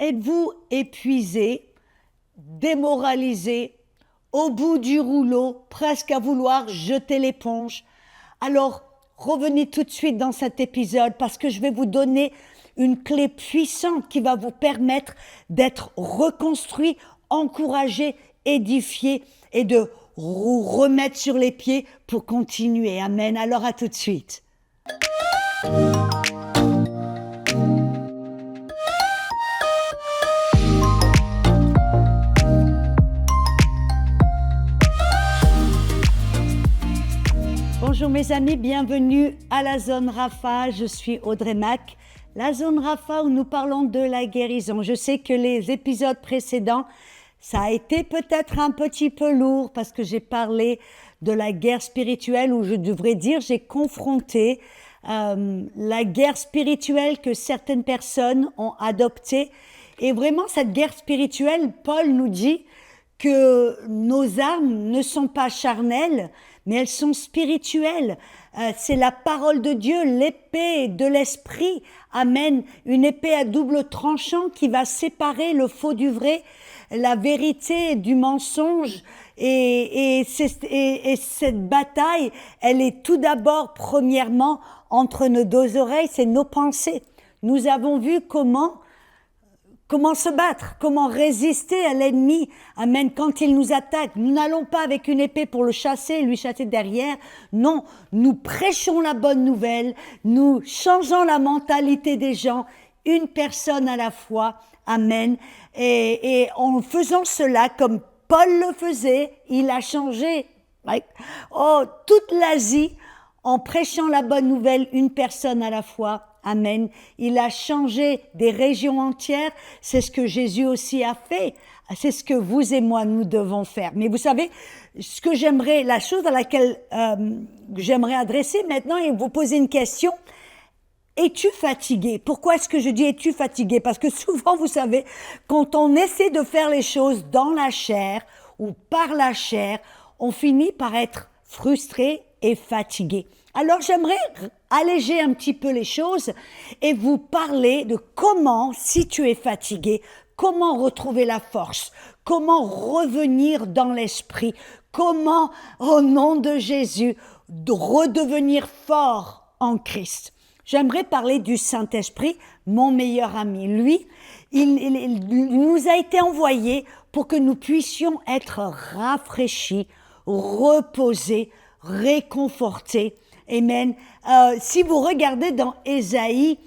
Êtes-vous épuisé, démoralisé, au bout du rouleau, presque à vouloir jeter l'éponge? Alors, revenez tout de suite dans cet épisode parce que je vais vous donner une clé puissante qui va vous permettre d'être reconstruit, encouragé, édifié et de vous remettre sur les pieds pour continuer. Amen. Alors à tout de suite. Bonjour mes amis, bienvenue à la Zone Rapha, je suis Audrey Mac. La Zone Rapha où nous parlons de la guérison. Je sais que les épisodes précédents, ça a été peut-être un petit peu lourd parce que j'ai parlé de la guerre spirituelle, ou je devrais dire j'ai confronté la guerre spirituelle que certaines personnes ont adoptée. Et vraiment cette guerre spirituelle, Paul nous dit que nos armes ne sont pas charnelles, mais elles sont spirituelles. C'est la parole de Dieu, l'épée de l'esprit. Amen. Une épée à double tranchant qui va séparer le faux du vrai, la vérité du mensonge. Et cette bataille, elle est tout d'abord, premièrement, entre nos deux oreilles, c'est nos pensées. Nous avons vu comment se battre, comment résister à l'ennemi, amen, quand il nous attaque. Nous n'allons pas avec une épée pour le chasser, lui chasser derrière. Non, nous prêchons la bonne nouvelle, nous changeons la mentalité des gens, une personne à la fois, amen. Et en faisant cela, comme Paul le faisait, il a changé toute l'Asie en prêchant la bonne nouvelle, une personne à la fois. Amen. Il a changé des régions entières. C'est ce que Jésus aussi a fait. C'est ce que vous et moi, nous devons faire. Mais vous savez, la chose à laquelle j'aimerais adresser maintenant et vous poser une question. Es-tu fatigué? Pourquoi est-ce que je dis es-tu fatigué? Parce que souvent, vous savez, quand on essaie de faire les choses dans la chair ou par la chair, on finit par être frustré et fatigué. Alors j'aimerais alléger un petit peu les choses et vous parler de comment, si tu es fatigué, comment retrouver la force, comment revenir dans l'esprit, comment, au nom de Jésus, redevenir fort en Christ. J'aimerais parler du Saint-Esprit, mon meilleur ami. Lui, il nous a été envoyé pour que nous puissions être rafraîchis, reposés, réconfortés. Amen. Si vous regardez dans Ésaïe,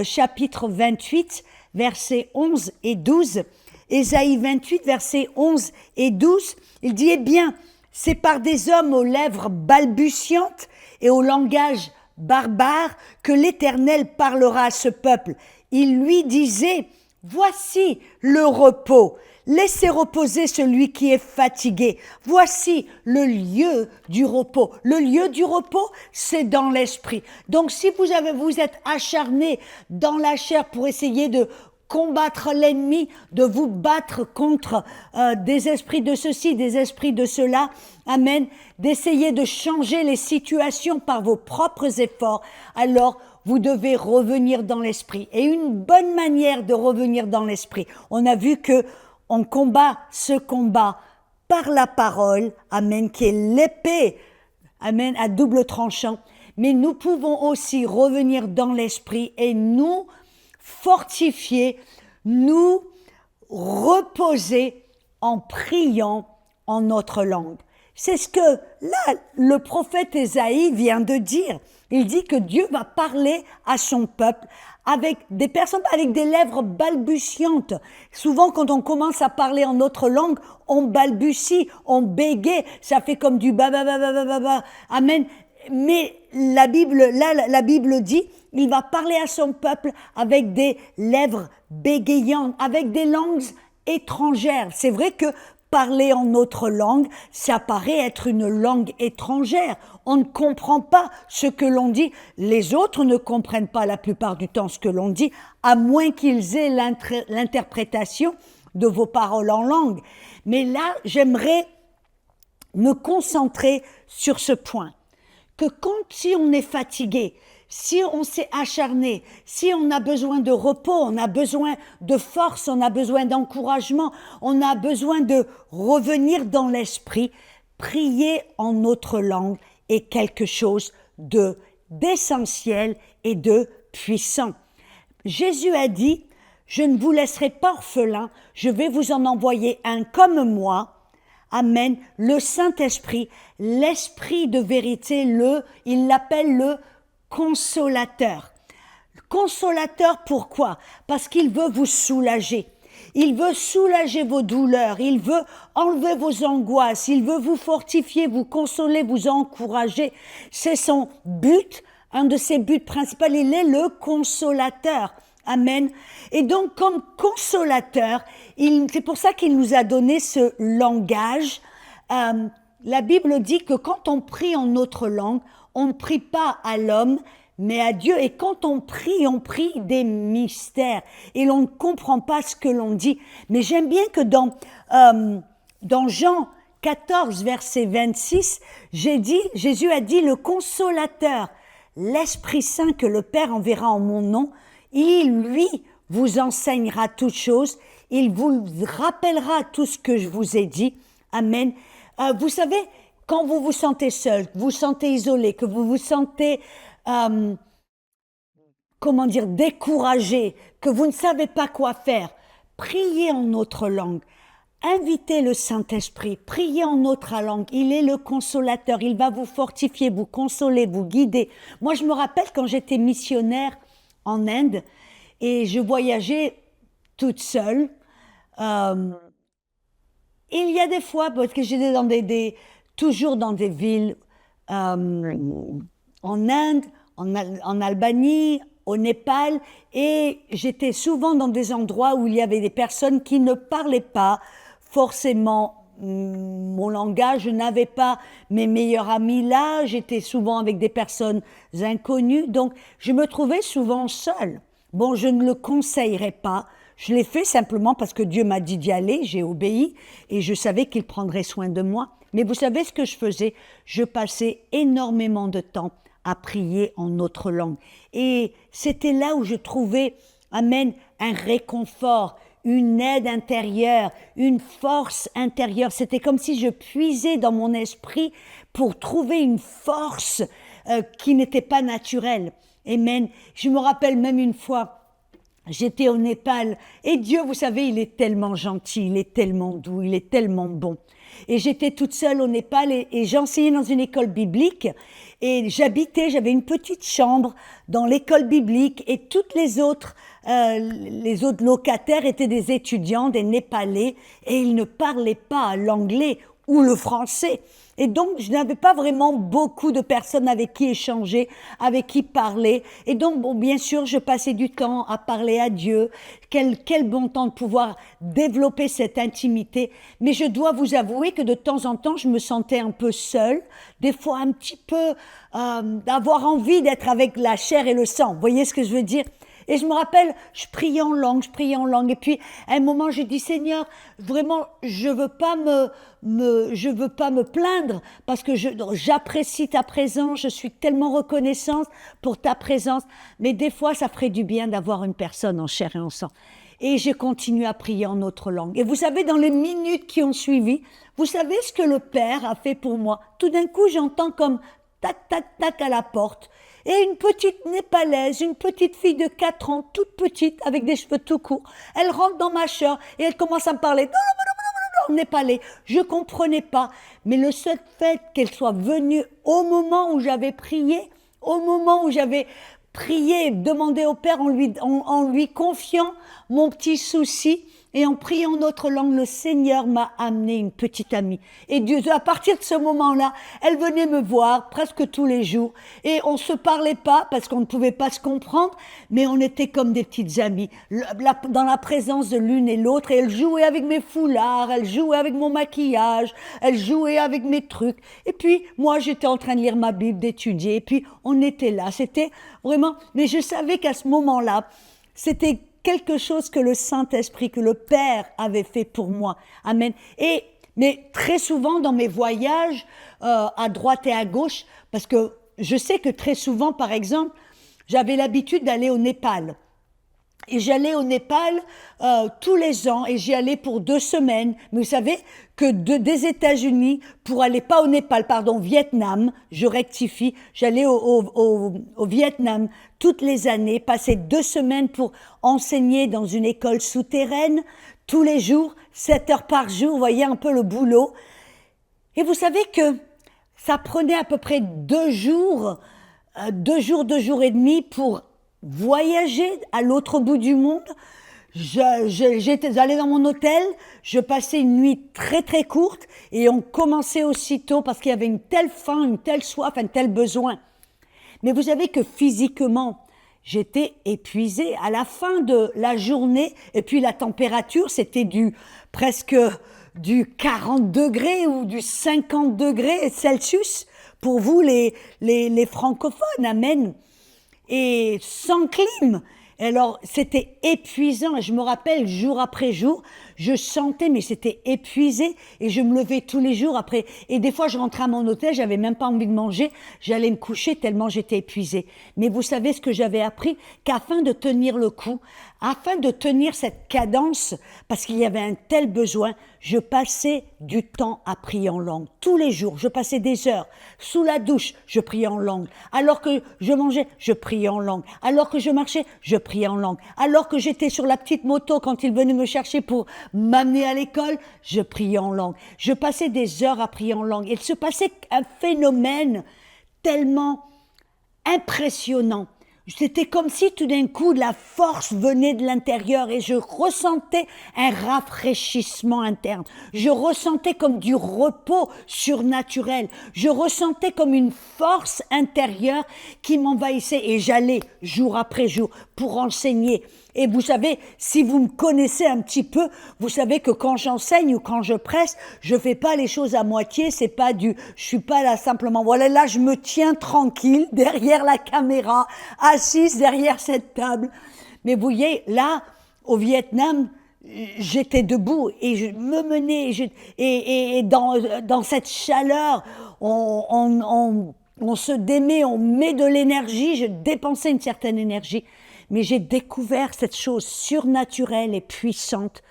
chapitre 28, versets 11 et 12, Ésaïe 28, versets 11 et 12, il dit, eh bien, c'est par des hommes aux lèvres balbutiantes et au langage barbare que l'Éternel parlera à ce peuple. Il lui disait, voici le repos. Laissez reposer celui qui est fatigué. Voici le lieu du repos. Le lieu du repos, c'est dans l'esprit. Donc, si vous êtes acharné dans la chair pour essayer de combattre l'ennemi, de vous battre contre des esprits de ceci, des esprits de cela, amen, d'essayer de changer les situations par vos propres efforts, alors vous devez revenir dans l'esprit. Et une bonne manière de revenir dans l'esprit, on a vu que on combat ce combat par la parole, amen, qui est l'épée, amen, à double tranchant. Mais nous pouvons aussi revenir dans l'esprit et nous fortifier, nous reposer en priant en notre langue. C'est ce que là, le prophète Ésaïe vient de dire. Il dit que Dieu va parler à son peuple avec des personnes, avec des lèvres balbutiantes. Souvent, quand on commence à parler en notre langue, on balbutie, on bégaye, ça fait comme du ba ba ba ba ba ba ba. Amen. Mais la Bible dit, il va parler à son peuple avec des lèvres bégayantes, avec des langues étrangères. C'est vrai que parler en notre langue, ça paraît être une langue étrangère. On ne comprend pas ce que l'on dit. Les autres ne comprennent pas la plupart du temps ce que l'on dit, à moins qu'ils aient l'interprétation de vos paroles en langue. Mais là, j'aimerais me concentrer sur ce point. Que si on est fatigué, si on s'est acharné, si on a besoin de repos, on a besoin de force, on a besoin d'encouragement, on a besoin de revenir dans l'esprit, prier en notre langue est quelque chose d'essentiel et de puissant. Jésus a dit, je ne vous laisserai pas orphelins, je vais vous en envoyer un comme moi. Amen. Le Saint-Esprit, l'Esprit de vérité, il l'appelle le consolateur. Consolateur, pourquoi? Parce qu'il veut vous soulager. Il veut soulager vos douleurs, il veut enlever vos angoisses, il veut vous fortifier, vous consoler, vous encourager. C'est son but, un de ses buts principaux, il est le consolateur. Amen. Et donc, comme consolateur, c'est pour ça qu'il nous a donné ce langage. La Bible dit que quand on prie en notre langue, on ne prie pas à l'homme, mais à Dieu. Et quand on prie des mystères. Et l'on ne comprend pas ce que l'on dit. Mais j'aime bien que dans Jean 14, verset 26, Jésus a dit, le consolateur, l'Esprit Saint que le Père enverra en mon nom, il, lui, vous enseignera toutes choses, il vous rappellera tout ce que je vous ai dit. Amen. Vous savez, quand vous vous sentez seul, vous vous sentez isolé, que vous vous sentez, découragé, que vous ne savez pas quoi faire, priez en notre langue. Invitez le Saint-Esprit, priez en notre langue. Il est le consolateur, il va vous fortifier, vous consoler, vous guider. Moi, je me rappelle quand j'étais missionnaire en Inde et je voyageais toute seule. Il y a des fois, parce que j'étais toujours dans des villes en Inde, en Albanie, au Népal, et j'étais souvent dans des endroits où il y avait des personnes qui ne parlaient pas forcément mon langage, je n'avais pas mes meilleurs amis là, j'étais souvent avec des personnes inconnues, donc je me trouvais souvent seule. Bon, je ne le conseillerais pas, je l'ai fait simplement parce que Dieu m'a dit d'y aller, j'ai obéi et je savais qu'il prendrait soin de moi. Mais vous savez ce que je faisais? Je passais énormément de temps à prier en notre langue. Et c'était là où je trouvais, amen, un réconfort, une aide intérieure, une force intérieure. C'était comme si je puisais dans mon esprit pour trouver une force qui n'était pas naturelle. Amen. Je me rappelle même une fois, j'étais au Népal et Dieu, vous savez, il est tellement gentil, il est tellement doux, il est tellement bon. Et j'étais toute seule au Népal et j'enseignais dans une école biblique et j'avais une petite chambre dans l'école biblique et toutes les autres locataires étaient des étudiants, des Népalais et ils ne parlaient pas l'anglais ou le français. Et donc, je n'avais pas vraiment beaucoup de personnes avec qui échanger, avec qui parler. Et donc, bon, bien sûr, je passais du temps à parler à Dieu. Quel bon temps de pouvoir développer cette intimité. Mais je dois vous avouer que de temps en temps, je me sentais un peu seule. Des fois, un petit peu d'avoir envie d'être avec la chair et le sang. Vous voyez ce que je veux dire? Et je me rappelle, je priais en langue. Et puis, à un moment, j'ai dit, Seigneur, vraiment, je veux pas me plaindre parce que j'apprécie ta présence. Je suis tellement reconnaissante pour ta présence. Mais des fois, ça ferait du bien d'avoir une personne en chair et en sang. Et j'ai continué à prier en autre langue. Et vous savez, dans les minutes qui ont suivi, vous savez ce que le Père a fait pour moi? Tout d'un coup, j'entends comme tac, tac, tac à la porte. Et une petite Népalaise, une petite fille de 4 ans, toute petite, avec des cheveux tout courts, elle rentre dans ma chambre et elle commence à me parler en népalais. Je comprenais pas, mais le seul fait qu'elle soit venue au moment où j'avais prié, demandé au Père en lui confiant mon petit souci, et en priant notre langue, le Seigneur m'a amené une petite amie. Et Dieu, à partir de ce moment-là, elle venait me voir presque tous les jours. Et on se parlait pas parce qu'on ne pouvait pas se comprendre, mais on était comme des petites amies, dans la présence de l'une et l'autre. Et elle jouait avec mes foulards, elle jouait avec mon maquillage, elle jouait avec mes trucs. Et puis, moi, j'étais en train de lire ma Bible, d'étudier. Et puis, on était là. C'était vraiment... Mais je savais qu'à ce moment-là, c'était quelque chose que le Saint-Esprit, que le Père avait fait pour moi. Amen. Mais très souvent dans mes voyages à droite et à gauche, parce que je sais que très souvent, par exemple, j'avais l'habitude d'aller au Népal. Et j'allais au Népal tous les ans et j'y allais pour 2 semaines. Mais vous savez que des États-Unis, pour aller pas au Népal, pardon, Vietnam, je rectifie, j'allais au Vietnam toutes les années, passer 2 semaines pour enseigner dans une école souterraine, tous les jours, 7 heures par jour, vous voyez un peu le boulot. Et vous savez que ça prenait à peu près 2 jours, 2 jours et demi pour voyager à l'autre bout du monde. J'étais allée dans mon hôtel, je passais une nuit très très courte et on commençait aussitôt parce qu'il y avait une telle faim, une telle soif, un tel besoin. Mais vous savez que physiquement, j'étais épuisée à la fin de la journée et puis la température, c'était presque du 40 degrés ou du 50 degrés Celsius pour vous les francophones, amen. Et sans clim. Alors, c'était épuisant. Je me rappelle, jour après jour, je sentais, mais c'était épuisé. Et je me levais tous les jours après. Et des fois, je rentrais à mon hôtel, j'avais même pas envie de manger. J'allais me coucher tellement j'étais épuisée. Mais vous savez ce que j'avais appris? Qu'afin de tenir le coup, afin de tenir cette cadence, parce qu'il y avait un tel besoin, je passais du temps à prier en langue. Tous les jours, je passais des heures. Sous la douche, je priais en langue. Alors que je mangeais, je priais en langue. Alors que je marchais, je priais en langue. Alors que j'étais sur la petite moto quand ils venaient me chercher pour m'amener à l'école, je priais en langue. Je passais des heures à prier en langue. Il se passait un phénomène tellement impressionnant. C'était comme si tout d'un coup la force venait de l'intérieur et je ressentais un rafraîchissement interne. Je ressentais comme du repos surnaturel. Je ressentais comme une force intérieure qui m'envahissait et j'allais jour après jour pour enseigner. Et vous savez, si vous me connaissez un petit peu, vous savez que quand j'enseigne ou quand je presse, je fais pas les choses à moitié, je suis pas là simplement, voilà, là je me tiens tranquille derrière la caméra, assise derrière cette table. Mais vous voyez, là, au Vietnam, j'étais debout et je me menais, et dans cette chaleur, on se démet, on met de l'énergie, je dépensais une certaine énergie. Mais j'ai découvert cette chose surnaturelle et puissante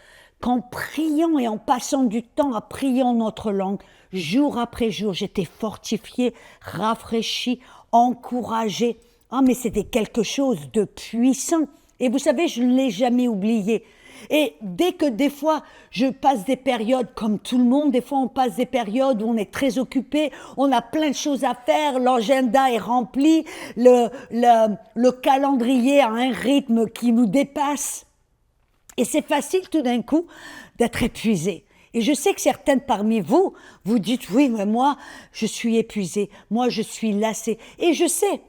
qu'en priant et en passant du temps à prier en notre langue, jour après jour, j'étais fortifiée, rafraîchie, encouragée. Ah, mais c'était quelque chose de puissant. Et vous savez, je ne l'ai jamais oublié. Et dès que des fois, je passe des périodes comme tout le monde, des fois on passe des périodes où on est très occupé, on a plein de choses à faire, l'agenda est rempli, le calendrier a un rythme qui nous dépasse. Et c'est facile tout d'un coup d'être épuisé. Et je sais que certaines parmi vous, vous dites, oui, mais moi, je suis épuisée, moi, je suis lassée. Et je sais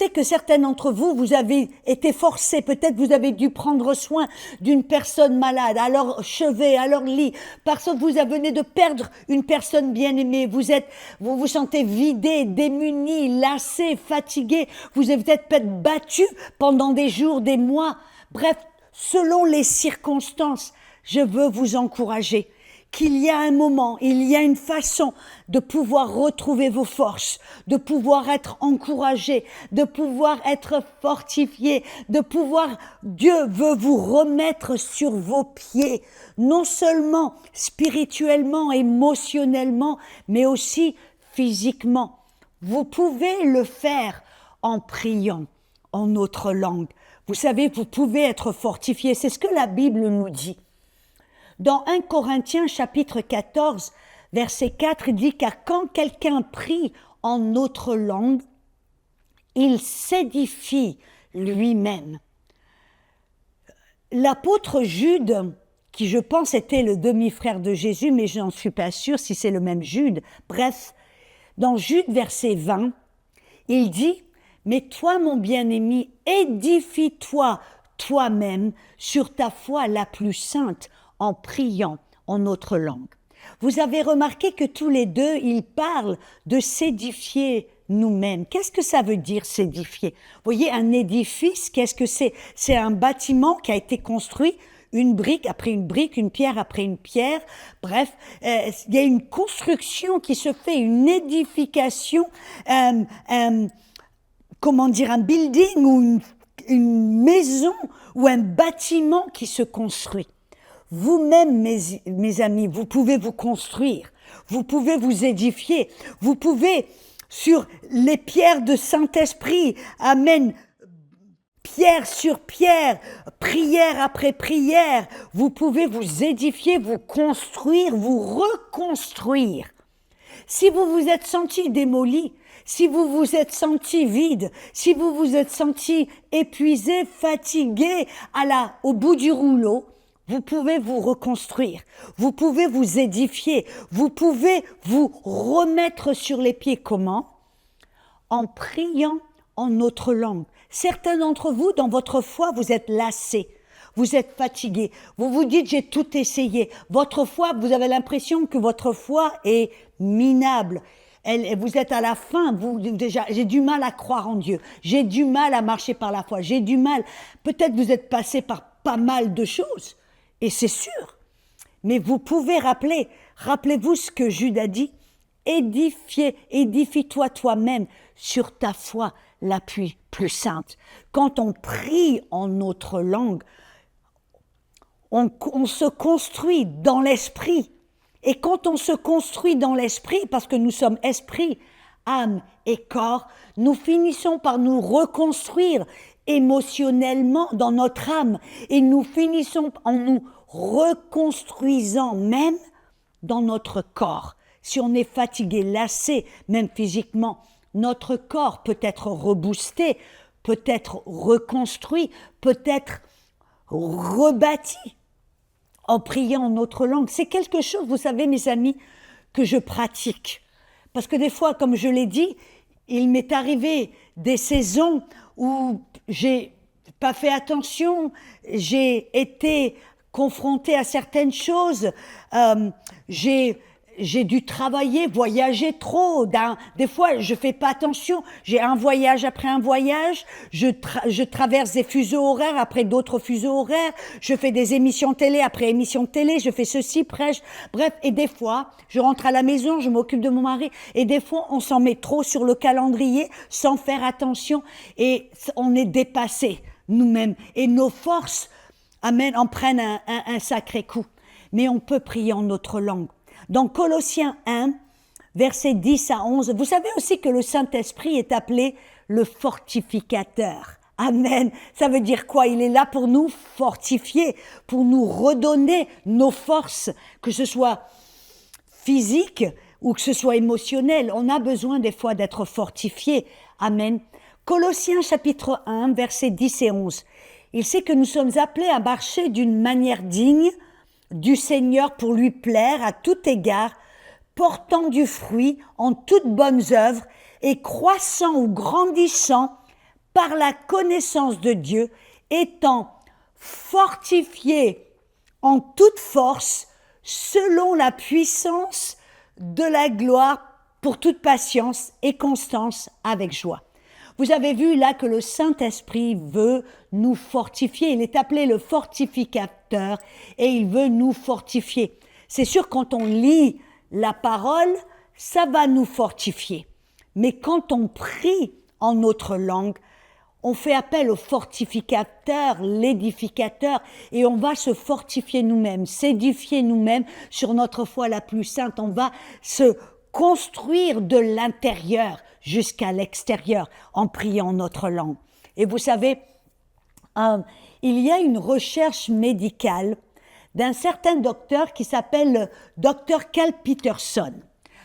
que certains d'entre vous, vous avez été forcés, peut-être vous avez dû prendre soin d'une personne malade, à leur chevet, à leur lit, parce que vous venez de perdre une personne bien-aimée, vous vous sentez vidé, démuni, lassé, fatigué, vous avez peut-être battu pendant des jours, des mois, bref, selon les circonstances, je veux vous encourager qu'il y a un moment, il y a une façon de pouvoir retrouver vos forces, de pouvoir être encouragé, de pouvoir être fortifié, Dieu veut vous remettre sur vos pieds, non seulement spirituellement, émotionnellement, mais aussi physiquement. Vous pouvez le faire en priant en notre langue. Vous savez, vous pouvez être fortifié, c'est ce que la Bible nous dit. Dans 1 Corinthiens chapitre 14, verset 4, il dit « Car quand quelqu'un prie en notre langue, il s'édifie lui-même. » L'apôtre Jude, qui je pense était le demi-frère de Jésus, mais je n'en suis pas sûre si c'est le même Jude. Bref, dans Jude verset 20, il dit « Mais toi, mon bien-aimé, édifie-toi toi-même sur ta foi la plus sainte, en priant en notre langue. » Vous avez remarqué que tous les deux, ils parlent de s'édifier nous-mêmes. Qu'est-ce que ça veut dire s'édifier? Vous voyez, un édifice, qu'est-ce que c'est? C'est un bâtiment qui a été construit, une brique après une brique, une pierre après une pierre. Bref, il y a une construction qui se fait, une édification comment dire, un building ou une maison ou un bâtiment qui se construit. Vous-même, mes amis, vous pouvez vous construire, vous pouvez vous édifier, vous pouvez, sur les pierres de Saint-Esprit, amen, pierre sur pierre, prière après prière, vous pouvez vous édifier, vous construire, vous reconstruire. Si vous vous êtes senti démoli, si vous vous êtes senti vide, si vous vous êtes senti épuisé, fatigué, au bout du rouleau, vous pouvez vous reconstruire, vous pouvez vous édifier, vous pouvez vous remettre sur les pieds. Comment? En priant en notre langue. Certains d'entre vous, dans votre foi, vous êtes lassés, vous êtes fatigués, vous vous dites « j'ai tout essayé ». Votre foi, vous avez l'impression que votre foi est minable. Vous êtes à la fin, déjà, j'ai du mal à croire en Dieu, j'ai du mal à marcher par la foi, j'ai du mal. Peut-être vous êtes passé par pas mal de choses, et c'est sûr. Mais vous pouvez rappelez-vous ce que Jude a dit, édifie-toi toi-même sur ta foi la plus sainte. Quand on prie en notre langue, on se construit dans l'esprit. Et quand on se construit dans l'esprit, parce que nous sommes esprit, âme et corps, nous finissons par nous reconstruire émotionnellement dans notre âme. Et nous finissons en nous reconstruisant même dans notre corps. Si on est fatigué, lassé, même physiquement, notre corps peut être reboosté, peut être reconstruit, peut être rebâti en priant en notre langue. C'est quelque chose, vous savez, mes amis, que je pratique. Parce que des fois, comme je l'ai dit, il m'est arrivé des saisons où j'ai pas fait attention, j'ai été confrontée à certaines choses, j'ai dû travailler, voyager trop. Des fois, je fais pas attention. J'ai un voyage après un voyage. Je traverse des fuseaux horaires après d'autres fuseaux horaires. Je fais des émissions télé après émissions télé. Je fais ceci, prêche. Bref, et des fois, je rentre à la maison, je m'occupe de mon mari. Et des fois, on s'en met trop sur le calendrier sans faire attention. Et on est dépassé nous-mêmes. Et nos forces, amen, en prennent un sacré coup. Mais on peut prier en notre langue. Dans Colossiens 1, versets 10 à 11, vous savez aussi que le Saint-Esprit est appelé le fortificateur. Amen. Ça veut dire quoi? Il est là pour nous fortifier, pour nous redonner nos forces, que ce soit physique ou que ce soit émotionnel. On a besoin des fois d'être fortifié. Amen. Colossiens chapitre 1, versets 10 et 11. Il sait que nous sommes appelés à marcher d'une manière digne du Seigneur pour lui plaire à tout égard, portant du fruit en toutes bonnes œuvres et croissant ou grandissant par la connaissance de Dieu, étant fortifié en toute force selon la puissance de la gloire pour toute patience et constance avec joie. Vous avez vu là que le Saint-Esprit veut nous fortifier. Il est appelé le fortificateur et il veut nous fortifier. C'est sûr, quand on lit la parole, ça va nous fortifier. Mais quand on prie en notre langue, on fait appel au fortificateur, l'édificateur, et on va se fortifier nous-mêmes, s'édifier nous-mêmes sur notre foi la plus sainte. On va se construire de l'intérieur jusqu'à l'extérieur en priant notre langue. Et vous savez, il y a une recherche médicale d'un certain docteur qui s'appelle Dr. Carl Peterson.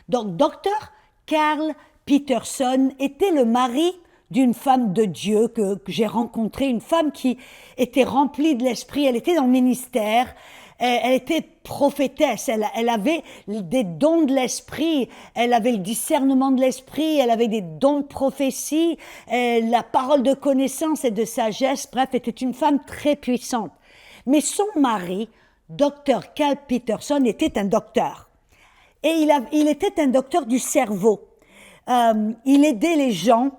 Donc, Dr. Carl Peterson était le mari d'une femme de Dieu que j'ai rencontrée, une femme qui était remplie de l'esprit, elle était dans le ministère, elle était prophétesse, elle avait des dons de l'esprit, elle avait le discernement de l'esprit, elle avait des dons de prophétie, la parole de connaissance et de sagesse, bref, était une femme très puissante. Mais son mari, Dr. Carl Peterson, était un docteur. Et il était un docteur du cerveau. Il aidait les gens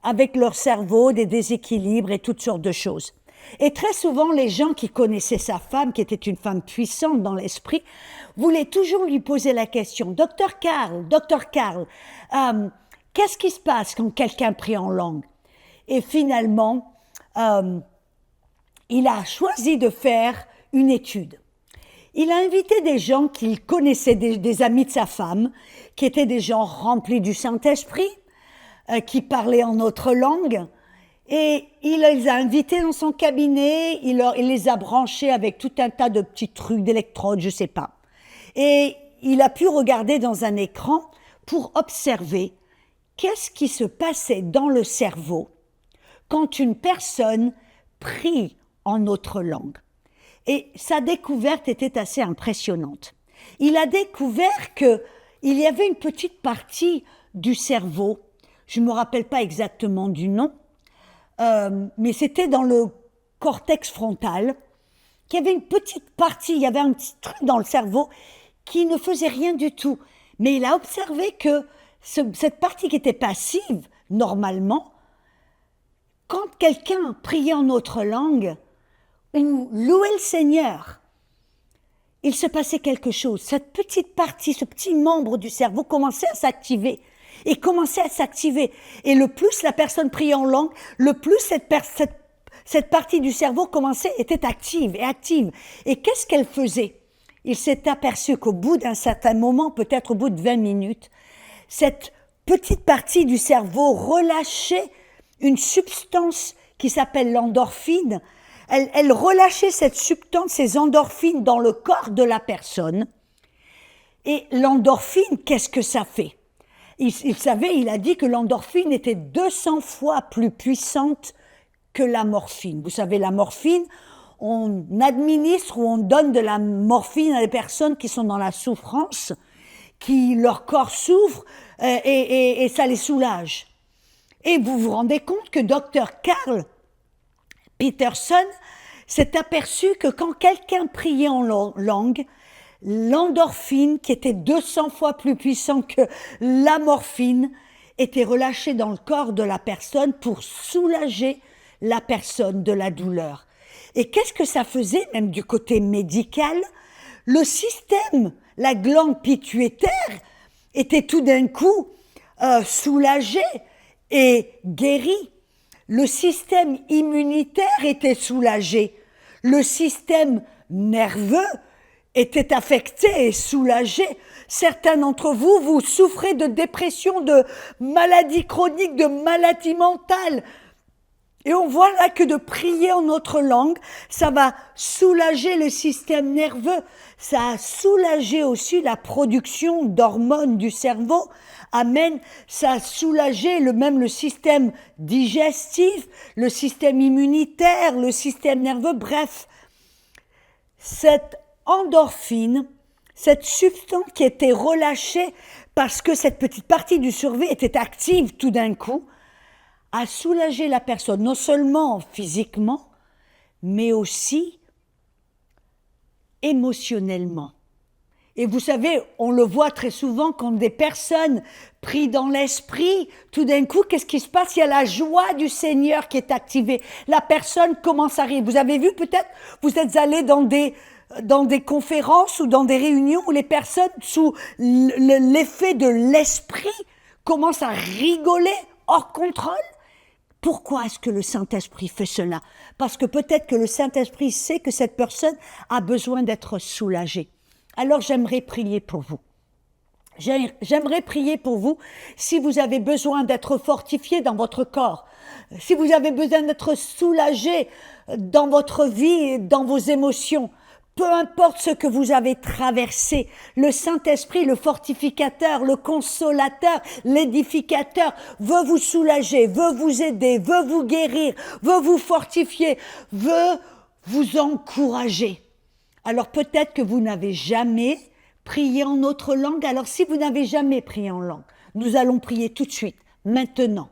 avec leur cerveau, des déséquilibres et toutes sortes de choses. Et très souvent, les gens qui connaissaient sa femme, qui était une femme puissante dans l'esprit, voulaient toujours lui poser la question, Docteur Carl, qu'est-ce qui se passe quand quelqu'un prie en langue? Et finalement, il a choisi de faire une étude. Il a invité des gens qu'il connaissait, des amis de sa femme, qui étaient des gens remplis du Saint-Esprit, qui parlaient en autre langue. Et il les a invités dans son cabinet, il les a branchés avec tout un tas de petits trucs, d'électrodes, je ne sais pas. Et il a pu regarder dans un écran pour observer qu'est-ce qui se passait dans le cerveau quand une personne prie en autre langue. Et sa découverte était assez impressionnante. Il a découvert qu'il y avait une petite partie du cerveau, je ne me rappelle pas exactement du nom, mais c'était dans le cortex frontal, qu'il y avait une petite partie, il y avait un petit truc dans le cerveau qui ne faisait rien du tout. Mais il a observé que cette partie qui était passive, normalement, quand quelqu'un priait en autre langue, ou louait le Seigneur, il se passait quelque chose. Cette petite partie, ce petit membre du cerveau commençait à s'activer. Et commençait à s'activer. Et le plus la personne priait en langue, le plus cette partie du cerveau était active et active. Et qu'est-ce qu'elle faisait? Il s'est aperçu qu'au bout d'un certain moment, peut-être au bout de 20 minutes, cette petite partie du cerveau relâchait une substance qui s'appelle l'endorphine. Elle relâchait cette substance, ces endorphines dans le corps de la personne. Et l'endorphine, qu'est-ce que ça fait? Il a dit que l'endorphine était 200 fois plus puissante que la morphine. Vous savez, la morphine, on administre ou on donne de la morphine à des personnes qui sont dans la souffrance, qui leur corps souffre et ça les soulage. Et vous vous rendez compte que Dr Carl Peterson s'est aperçu que quand quelqu'un priait en langue, l'endorphine, qui était 200 fois plus puissante que la morphine, était relâchée dans le corps de la personne pour soulager la personne de la douleur. Et qu'est-ce que ça faisait, même du côté médical? Le système, la glande pituitaire, était tout d'un coup soulagée et guérie. Le système immunitaire était soulagé. Le système nerveux était affecté et soulagé. Certains d'entre vous, vous souffrez de dépression, de maladies chroniques, de maladies mentales. Et on voit là que de prier en notre langue, ça va soulager le système nerveux, ça a soulagé aussi la production d'hormones du cerveau. Amen. Ça a soulagé même le système digestif, le système immunitaire, le système nerveux. Bref, cette endorphine, cette substance qui était relâchée parce que cette petite partie du cerveau était active tout d'un coup, a soulagé la personne, non seulement physiquement, mais aussi émotionnellement. Et vous savez, on le voit très souvent quand des personnes prient dans l'esprit, tout d'un coup, qu'est-ce qui se passe? Il y a la joie du Seigneur qui est activée. La personne commence à rire. Vous avez vu peut-être, vous êtes allé dans des conférences ou dans des réunions où les personnes, sous l'effet de l'esprit, commencent à rigoler hors contrôle. Pourquoi est-ce que le Saint-Esprit fait cela? Parce que peut-être que le Saint-Esprit sait que cette personne a besoin d'être soulagée. Alors j'aimerais prier pour vous. J'aimerais prier pour vous si vous avez besoin d'être fortifié dans votre corps, si vous avez besoin d'être soulagé dans votre vie et dans vos émotions. Peu importe ce que vous avez traversé, le Saint-Esprit, le fortificateur, le consolateur, l'édificateur veut vous soulager, veut vous aider, veut vous guérir, veut vous fortifier, veut vous encourager. Alors peut-être que vous n'avez jamais prié en autre langue. Alors si vous n'avez jamais prié en langue, nous allons prier tout de suite, maintenant.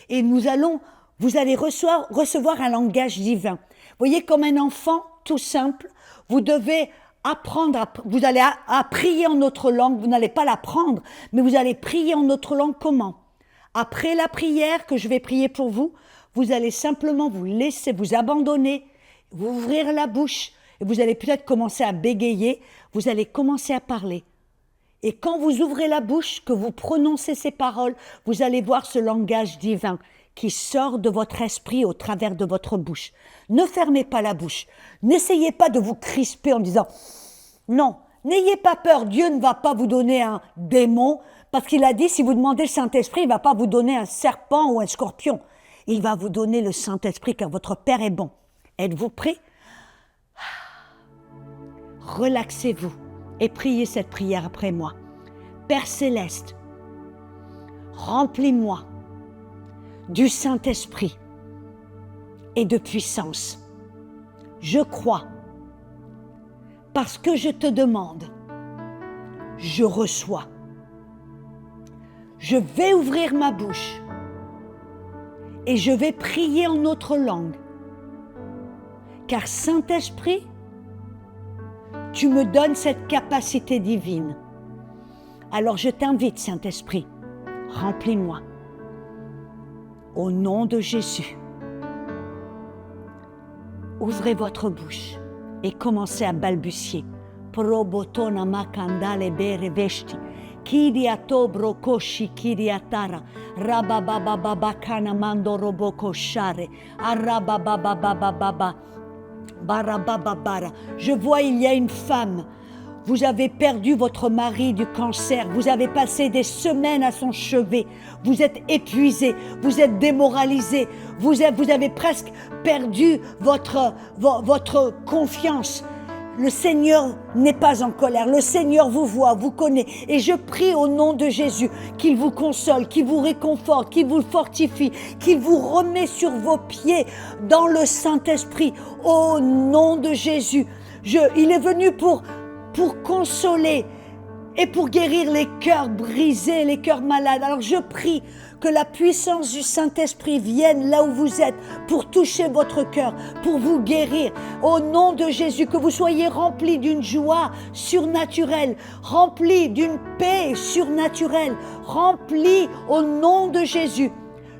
Et vous allez recevoir un langage divin. Vous voyez, comme un enfant, tout simple, vous devez apprendre, vous allez à prier en autre langue, vous n'allez pas l'apprendre, mais vous allez prier en autre langue comment? Après la prière que je vais prier pour vous, vous allez simplement vous laisser, vous abandonner, vous ouvrir la bouche, et vous allez peut-être commencer à bégayer, vous allez commencer à parler. Et quand vous ouvrez la bouche, que vous prononcez ces paroles, vous allez voir ce langage divin qui sort de votre esprit au travers de votre bouche. Ne fermez pas la bouche. N'essayez pas de vous crisper en disant « Non, n'ayez pas peur, Dieu ne va pas vous donner un démon, parce qu'il a dit, si vous demandez le Saint-Esprit, il ne va pas vous donner un serpent ou un scorpion. Il va vous donner le Saint-Esprit, car votre Père est bon. » Êtes-vous prêts? Relaxez-vous et priez cette prière après moi. Père Céleste, remplis-moi du Saint-Esprit et de puissance. Je crois, parce que je te demande, je reçois. Je vais ouvrir ma bouche et je vais prier en autre langue. Car Saint-Esprit, tu me donnes cette capacité divine. Alors je t'invite, Saint-Esprit, remplis-moi. Au nom de Jésus, ouvrez votre bouche et commencez à balbutier. Probotona makandale bere vesti, kiriato brokoshi kiriatara, rababababakana mando robokoshare, arabababababa, barabababara. Je vois, il y a une femme. Vous avez perdu votre mari du cancer, vous avez passé des semaines à son chevet, vous êtes épuisé, vous êtes démoralisé, vous avez presque perdu votre confiance. Le Seigneur n'est pas en colère, le Seigneur vous voit, vous connaît. Et je prie au nom de Jésus qu'il vous console, qu'il vous réconforte, qu'il vous fortifie, qu'il vous remet sur vos pieds dans le Saint-Esprit. Au nom de Jésus, il est venu pour consoler et pour guérir les cœurs brisés, les cœurs malades. Alors je prie que la puissance du Saint-Esprit vienne là où vous êtes pour toucher votre cœur, pour vous guérir. Au nom de Jésus, que vous soyez remplis d'une joie surnaturelle, remplis d'une paix surnaturelle, remplis au nom de Jésus.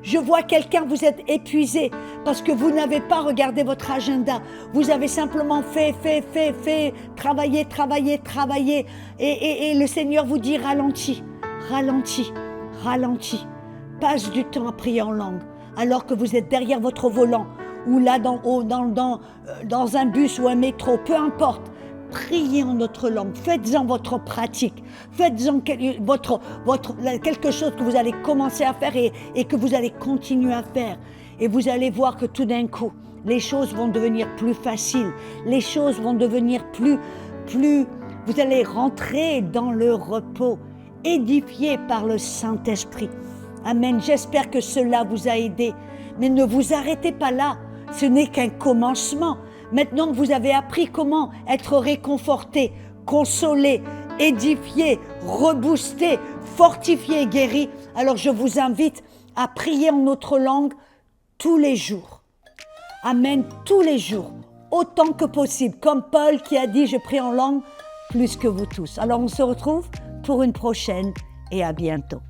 Je vois quelqu'un, vous êtes épuisé parce que vous n'avez pas regardé votre agenda. Vous avez simplement fait, travaillé. Et le Seigneur vous dit ralentis. Passe du temps à prier en langue alors que vous êtes derrière votre volant ou là dans un bus ou un métro, peu importe. Priez en notre langue, faites-en votre pratique, faites-en quelque chose que vous allez commencer à faire et que vous allez continuer à faire. Et vous allez voir que tout d'un coup, les choses vont devenir plus faciles, les choses vont devenir plus, vous allez rentrer dans le repos, édifié par le Saint-Esprit. Amen. J'espère que cela vous a aidé, mais ne vous arrêtez pas là, ce n'est qu'un commencement. Maintenant que vous avez appris comment être réconforté, consolé, édifié, reboosté, fortifié et guéri, alors je vous invite à prier en notre langue tous les jours. Amen, tous les jours, autant que possible. Comme Paul qui a dit, je prie en langue plus que vous tous. Alors on se retrouve pour une prochaine et à bientôt.